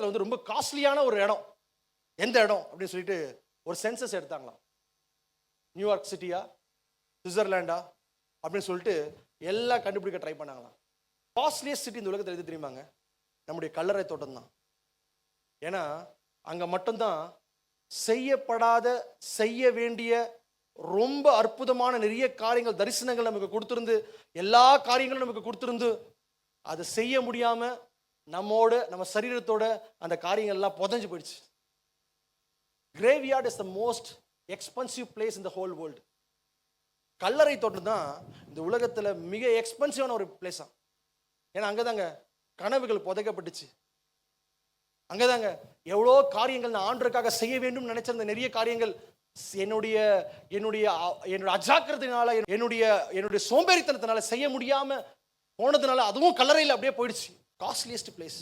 உலகத்தில் வந்து ரொம்ப காஸ்ட்லியான ஒரு இடம் எந்த இடம் அப்படின்னு சொல்லிட்டு ஒரு சென்சஸ் எடுத்தாங்களாம். நியூயார்க் சிட்டியா, சுவிட்சர்லாண்டா அப்படின்னு சொல்லிட்டு எல்லாம் கண்டுபிடிக்க ட்ரை பண்ணாங்களாம். காஸ்ட்லியஸ்ட் சிட்டி இந்த உலகத்தில் எது தெரியுமாங்க? நம்முடைய கல்லறை தோட்டம் தான். ஏன்னா அங்க மட்டும்தான் செய்யப்படாத, செய்ய வேண்டிய ரொம்ப அற்புதமான நிறைய காரியங்கள், தரிசனங்கள் நமக்கு கொடுத்திருந்து, எல்லா காரியங்களும் நமக்கு கொடுத்திருந்து, அதை செய்ய முடியாம நம்மோட, நம்ம சரீரத்தோட அந்த காரியங்கள் எல்லாம் புதைஞ்சு போயிடுச்சு. Graveyard is the most expensive place in the whole world. கல்லறை தோட்டம் தான் இந்த உலகத்துல மிக எக்ஸ்பென்சிவான ஒரு பிளேஸா. ஏன்னா அங்கதாங்க கனவுகள் புதைக்கப்பட்டுச்சு. அங்கதாங்க எவ்வளோ காரியங்கள் நான் ஆண்டவருக்காக செய்ய வேண்டும் நினைச்சிருந்த நிறைய காரியங்கள் என்னுடைய என்னுடைய என்னுடைய அஜாக்கிரதையினால, என்னுடைய சோம்பேறித்தனத்தினால செய்ய முடியாம போனதுனால அதுவும் கல்லறையில் அப்படியே போயிடுச்சு. Costliest place.